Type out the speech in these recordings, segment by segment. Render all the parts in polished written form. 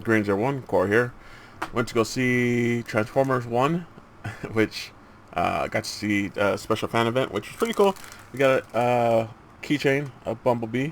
Green01 Core here. Went to go see Transformers 1, which got to see a special fan event, which was pretty cool. We got a keychain of Bumblebee,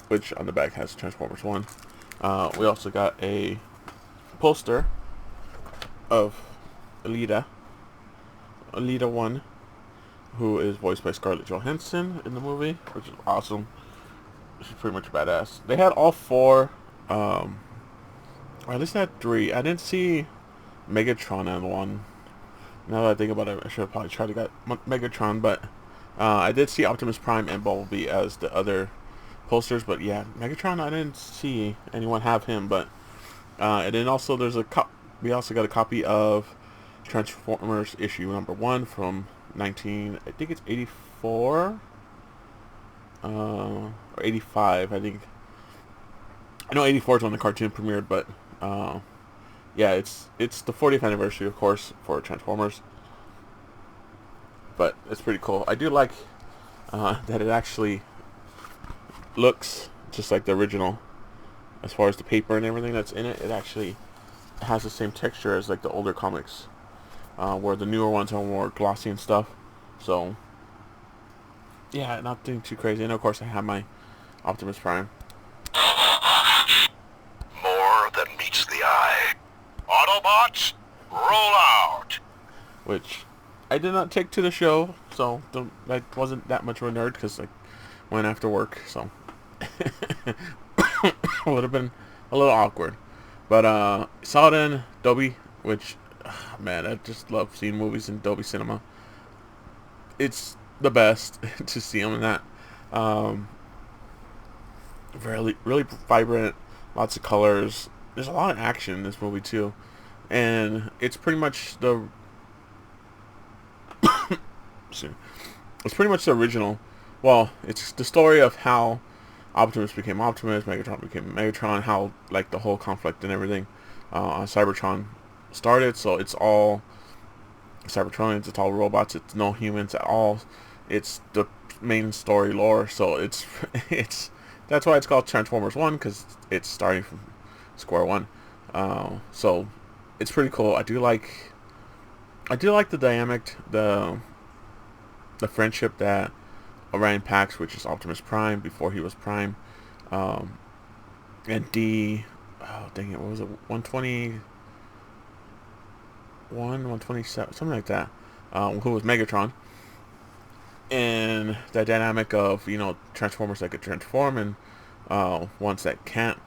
which on the back has Transformers 1. We also got a poster of Alita 1, who is voiced by Scarlett Johansson in the movie, which is awesome. She's pretty much badass. They had all four, or at least they had three. I didn't see Megatron on one. Now that I think about it, I should have probably tried to get Megatron, but I did see Optimus Prime and Bumblebee as the other posters. But yeah, Megatron, I didn't see anyone have him. But and then also there's we also got a copy of Transformers issue number 1 from I think it's 84 or 85. I think I know 84 is when the cartoon premiered, but yeah, it's the 40th anniversary, of course, for Transformers. But it's pretty cool. I do like that it actually looks just like the original, as far as the paper and everything that's in it. It actually has the same texture as like the older comics, where the newer ones are more glossy and stuff. So yeah, not doing too crazy. And of course, I have my Optimus Prime. More than meets the eye. Autobots, roll out! Which I did not take to the show, so I wasn't that much of a nerd because I went after work, so would have been a little awkward. But saw it in Dolby, which man, I just love seeing movies in Dolby Cinema. It's the best to see them in that. Really vibrant, lots of colors. There's a lot of action in this movie too, and it's pretty much the it's pretty much the original. Well, it's the story of how Optimus became Optimus, Megatron became Megatron, how like the whole conflict and everything on Cybertron started. So it's all Cybertronians, it's all robots, it's no humans at all. It's the main story lore, so it's that's why it's called Transformers 1, because it's starting from square one. So it's pretty cool. I do like the dynamic, the friendship that Orion Pax, which is Optimus Prime before he was Prime, and oh dang it, what was it, 121, 127, something like that, who was Megatron, and that dynamic of, Transformers that could transform and ones that can't,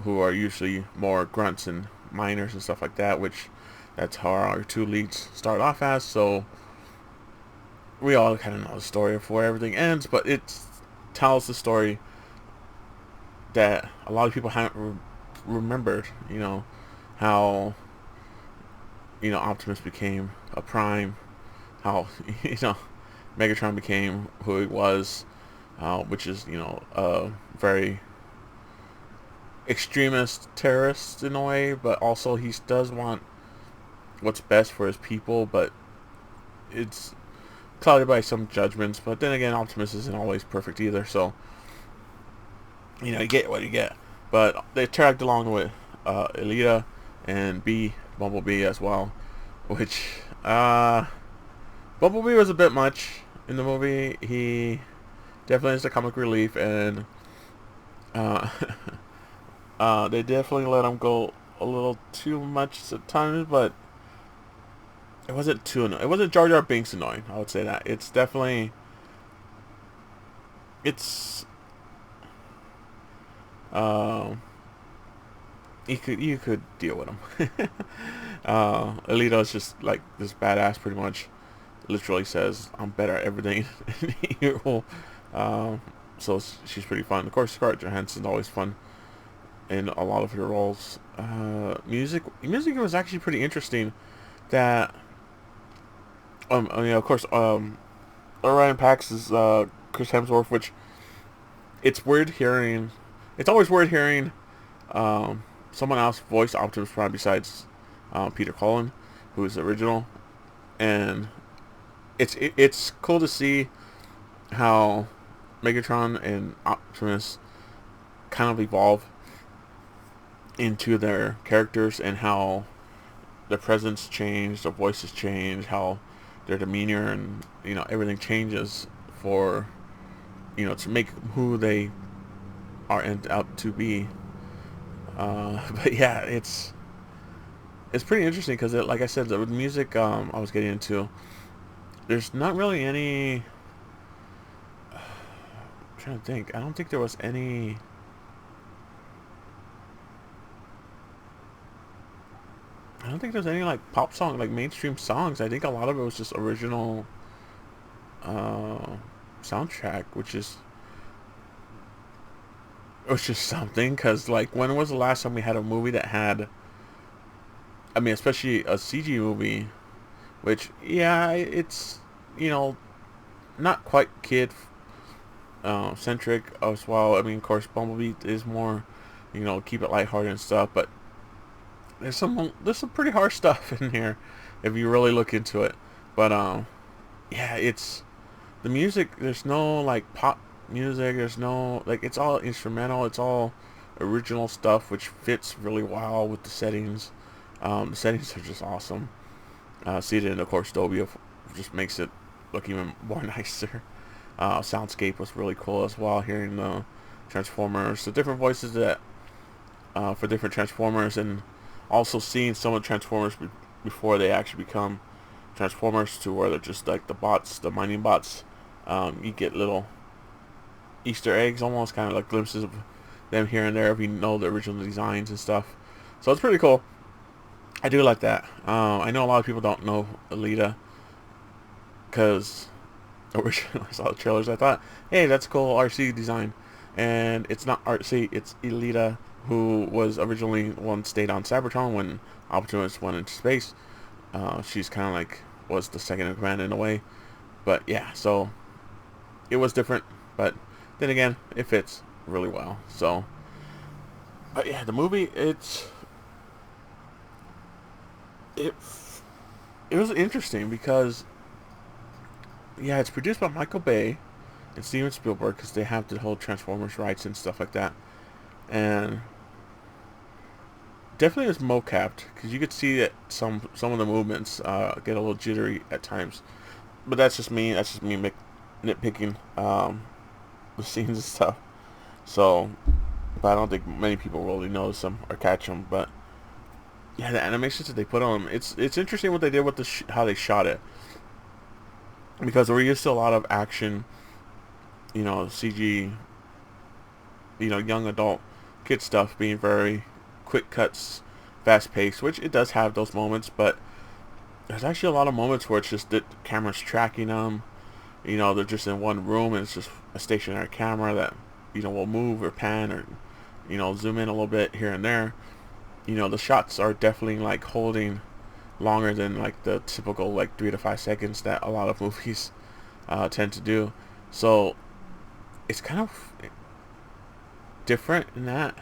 who are usually more grunts and miners and stuff like that, which that's how our two leads start off as. So we all kind of know the story of where everything ends, but it tells the story that a lot of people haven't remembered. How Optimus became a Prime, how Megatron became who he was, which is a very extremist terrorist in a way, but also he does want what's best for his people, but it's clouded by some judgments. But then again, Optimus isn't always perfect either, so you get what you get. But they tagged along with Alita and Bumblebee as well, which Bumblebee was a bit much in the movie. He definitely is the comic relief, and they definitely let him go a little too much at times, but it wasn't too annoying. It wasn't Jar Jar Binks annoying, I would say that. It's definitely, you could deal with him. Alita is just like this badass, pretty much. Literally says, "I'm better at everything." So she's pretty fun. Of course, Scarlett Johansson's always fun in a lot of her roles. Music was actually pretty interesting. That of course, Orion Pax is Chris Hemsworth, which it's weird hearing. It's always weird hearing someone else voice Optimus Prime besides Peter Cullen, who is the original, and it's cool to see how Megatron and Optimus kind of evolve into their characters and how their presence changed, their voices change, how their demeanor and everything changes for to make who they are end out to be. But yeah, it's pretty interesting because like I said, the music I was getting into, there's not really any. I'm trying to think. I don't think there was any. I don't think there's any like pop song, like mainstream songs. I think a lot of it was just original uh, soundtrack, which is something. Cause like, when was the last time we had a movie that had? I mean, especially a CG movie, which yeah, it's you know not quite kid centric as well. I mean, of course, Bumblebee is more, keep it lighthearted and stuff, but there's some pretty harsh stuff in here if you really look into it. But yeah, it's the music. There's no like pop music. There's no like it's all instrumental. It's all original stuff, which fits really well with the settings. The settings are just awesome. Seated in, of course, Dolby just makes it look even more nicer. Soundscape was really cool as well. Hearing the Transformers, the different voices that for different Transformers, and also seeing some of the Transformers before they actually become Transformers, to where they're just like the bots, the mining bots. You get little Easter eggs, almost kind of like glimpses of them here and there if you know the original designs and stuff. So it's pretty cool. I do like that. I know a lot of people don't know Alita because originally I saw the trailers. I thought, hey, that's cool RC design, and it's not RC. It's Alita, who was originally one stayed on Cybertron when Optimus went into space. She's kind of like was the second in command in a way, but yeah. So it was different, but then again, it fits really well. So, but yeah, the movie it it was interesting because yeah, it's produced by Michael Bay and Steven Spielberg because they have the whole Transformers rights and stuff like that, and definitely is mocapped because you could see that some of the movements get a little jittery at times, but that's just me. That's just me nitpicking the scenes and stuff. So, but I don't think many people really notice them or catch them. But yeah, the animations that they put on them, it's interesting what they did with how they shot it, because we're used to a lot of action, CG, young adult kid stuff being very quick cuts, fast paced, which it does have those moments, but there's actually a lot of moments where it's just the camera's tracking them. They're just in one room and it's just a stationary camera that, will move or pan or, zoom in a little bit here and there. The shots are definitely like holding longer than like the typical like 3 to 5 seconds that a lot of movies tend to do. So it's kind of different in that.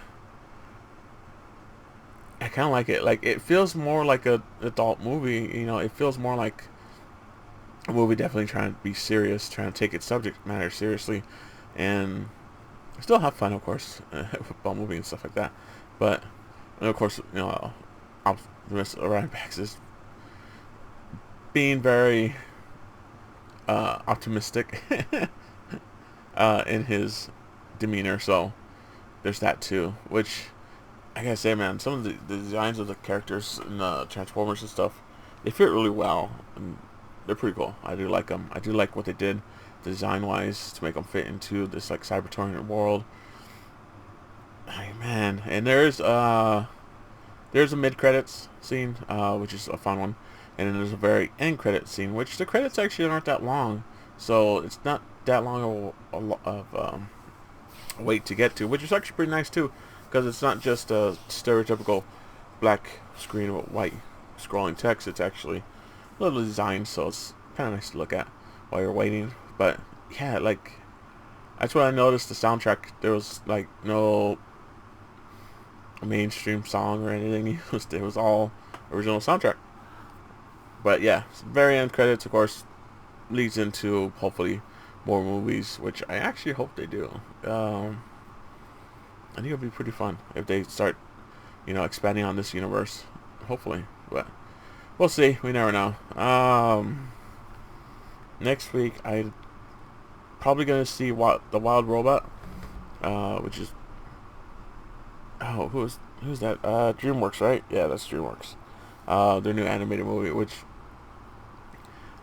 I kind of like it. Like it feels more like a adult movie. It feels more like a movie definitely trying to be serious, trying to take its subject matter seriously, and still have fun, of course, with Bumblebee and stuff like that. But and of course, Optimus Orion-Pax is being very optimistic in his demeanor. So there's that too, which I gotta say, man, some of the designs of the characters and the Transformers and stuff, they fit really well, and they're pretty cool. I do like them. I do like what they did design-wise to make them fit into this like Cybertron world. Hey, man, and there's a mid-credits scene, which is a fun one, and then there's a very end credit scene, which the credits actually aren't that long, so it's not that long of wait to get to, which is actually pretty nice too, because it's not just a stereotypical black screen with white scrolling text. It's actually a little designed, so it's kind of nice to look at while you're waiting. But yeah, like that's what I noticed. The soundtrack, there was like no mainstream song or anything used. It was all original soundtrack. But yeah, very end credits, of course, leads into hopefully more movies, which I actually hope they do. I think it'll be pretty fun if they start you know, expanding on this universe, hopefully. But we'll see. We never know. Next week I probably gonna see the Wild Robot, which is who's that? DreamWorks, right? Yeah, that's DreamWorks. Their new animated movie, which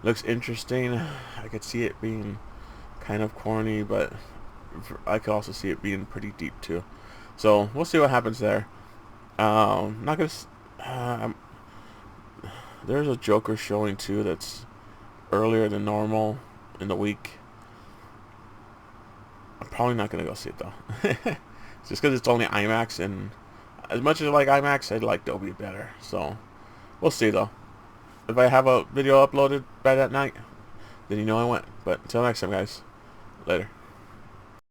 looks interesting. I could see it being kind of corny, but I could also see it being pretty deep too. So we'll see what happens there. Not gonna. There's a Joker showing too that's earlier than normal in the week. I'm probably not gonna go see it though, just because it's only IMAX, and as much as I like IMAX, I like Dolby better. So we'll see though. If I have a video uploaded by that night, then you know I went. But until next time, guys. Later.